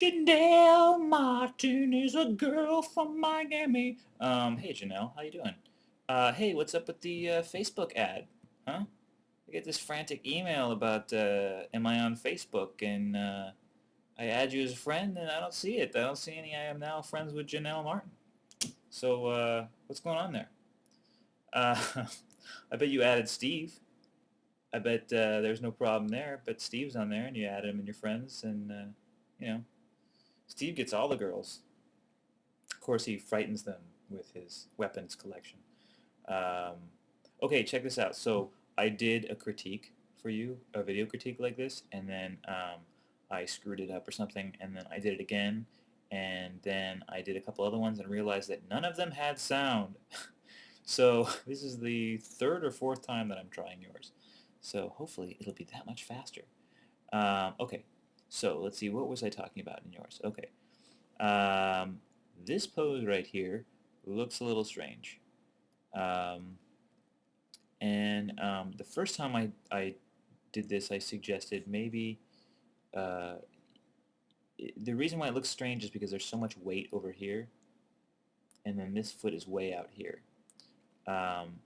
Janelle Martin is a girl from Miami. Hey Janelle, how you doing? Hey, what's up with the Facebook ad? Huh? I get this frantic email about am I on Facebook, and I add you as a friend and I don't see it. I don't see any I am now friends with Janelle Martin. So what's going on there? Uh, I bet you added Steve. I bet there's no problem there, but Steve's on there and you added him in your friends, and you know, Steve gets all the girls. Of course, he frightens them with his weapons collection. Um, okay, check this out. So I did a critique for you, a video critique like this, and then I screwed it up or something, and then I did it again, and then I did a couple other ones and realized that none of them had sound. So this is the third or fourth time that I'm trying yours. So hopefully it'll be that much faster. Okay, so let's see, what was I talking about in yours? Okay, um, this pose right here looks a little strange. Um, and the first time I did this, I suggested maybe uh, the reason why it looks strange is because there's so much weight over here, and then this foot is way out here. Um,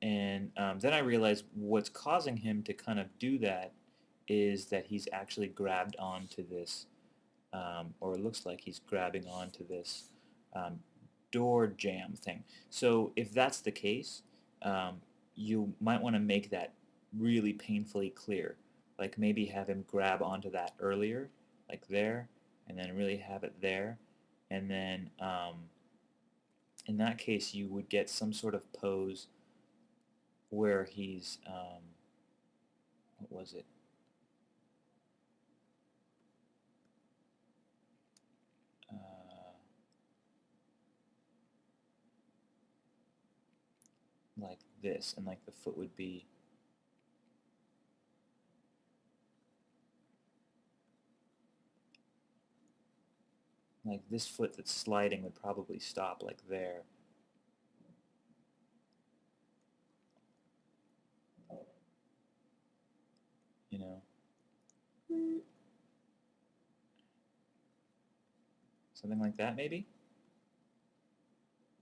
and then I realized what's causing him to kind of do that is that he's actually grabbed onto this, or it looks like he's grabbing onto this um, door jamb thing. So if that's the case, um, you might want to make that really painfully clear. Like maybe have him grab onto that earlier, like there, and then really have it there. And then in that case, you would get some sort of pose where he's, what was it? Uh, like this, and like the foot would be like this foot that's sliding would probably stop like there. You know, something like that maybe,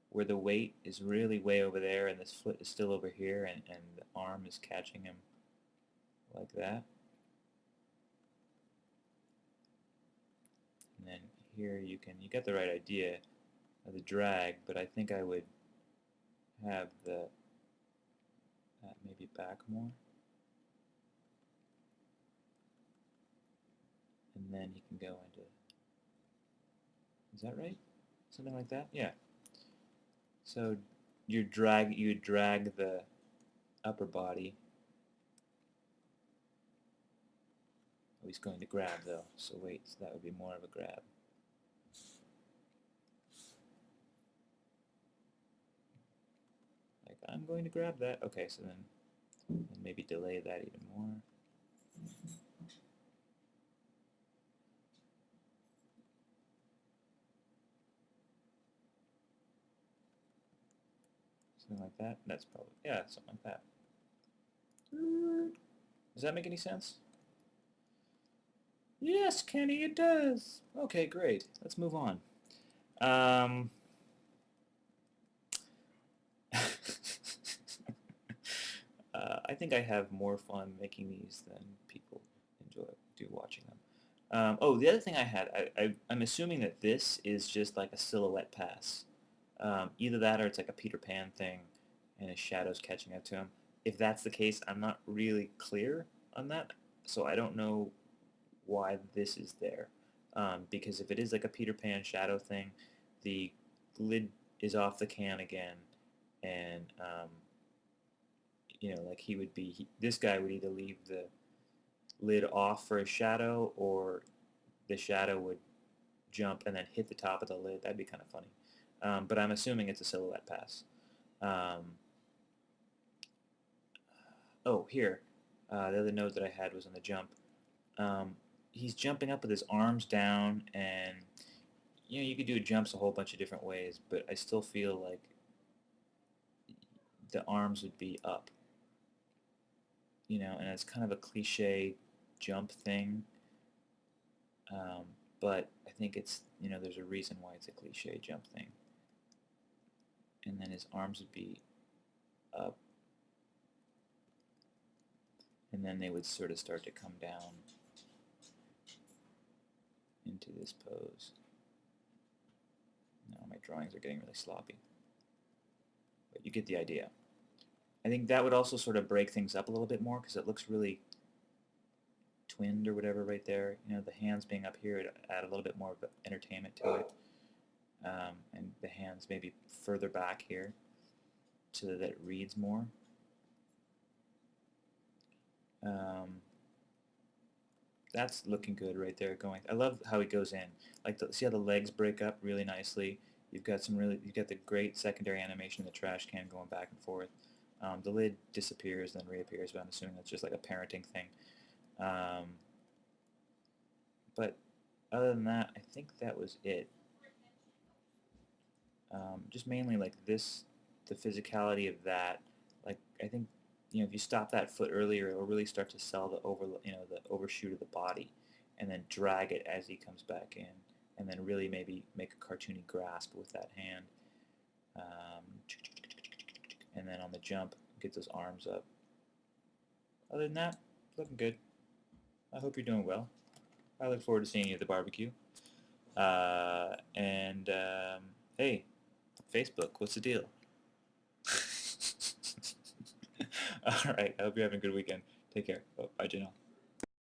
where the weight is really way over there and this foot is still over here, and the arm is catching him like that. And then here you get the right idea of the drag, but I think I would have that maybe back more. And then you can go into, is that right? Something like that? Yeah. So you drag the upper body. Oh, he's going to grab though. So wait, so that would be more of a grab. Like I'm going to grab that. Okay, so then maybe delay that even more. Something like that. That's probably, yeah, something like that. Does that make any sense? Yes, Kenny, it does. Okay, great. Let's move on. Um, I think I have more fun making these than people do watching them. Oh, the other thing I had, I'm assuming that this is just like a silhouette pass. Either that or it's like a Peter Pan thing and his shadow's catching up to him. If that's the case, I'm not really clear on that, so I don't know why this is there. Because if it is like a Peter Pan shadow thing, the lid is off the can again, and like this guy would either leave the lid off for a shadow, or the shadow would jump and then hit the top of the lid. That'd be kind of funny. But I'm assuming it's a silhouette pass. Um, oh, here. The other note that I had was on the jump. Um, he's jumping up with his arms down, and you could do jumps a whole bunch of different ways, but I still feel like the arms would be up, and it's kind of a cliche jump thing. Um, but I think it's, there's a reason why it's a cliche jump thing. And then his arms would be up, and then they would sort of start to come down into this pose. Now my drawings are getting really sloppy, but you get the idea. I think that would also sort of break things up a little bit more because it looks really twinned or whatever right there. The hands being up here would add a little bit more of entertainment to it. And the hands maybe further back here so that it reads more. That's looking good right there. I love how he goes in. See how the legs break up really nicely. You've got the great secondary animation of the trash can going back and forth. The lid disappears then reappears, but I'm assuming that's just like a parenting thing. But other than that, I think that was it. Just mainly like this, the physicality of that. Like I think, if you stop that foot earlier, it'll really start to sell the overshoot of the body, and then drag it as he comes back in, and then really maybe make a cartoony grasp with that hand, and then on the jump, get those arms up. Other than that, looking good. I hope you're doing well. I look forward to seeing you at the barbecue. And hey, Facebook, what's the deal? All right, I hope you're having a good weekend. Take care. Oh, bye, Janelle.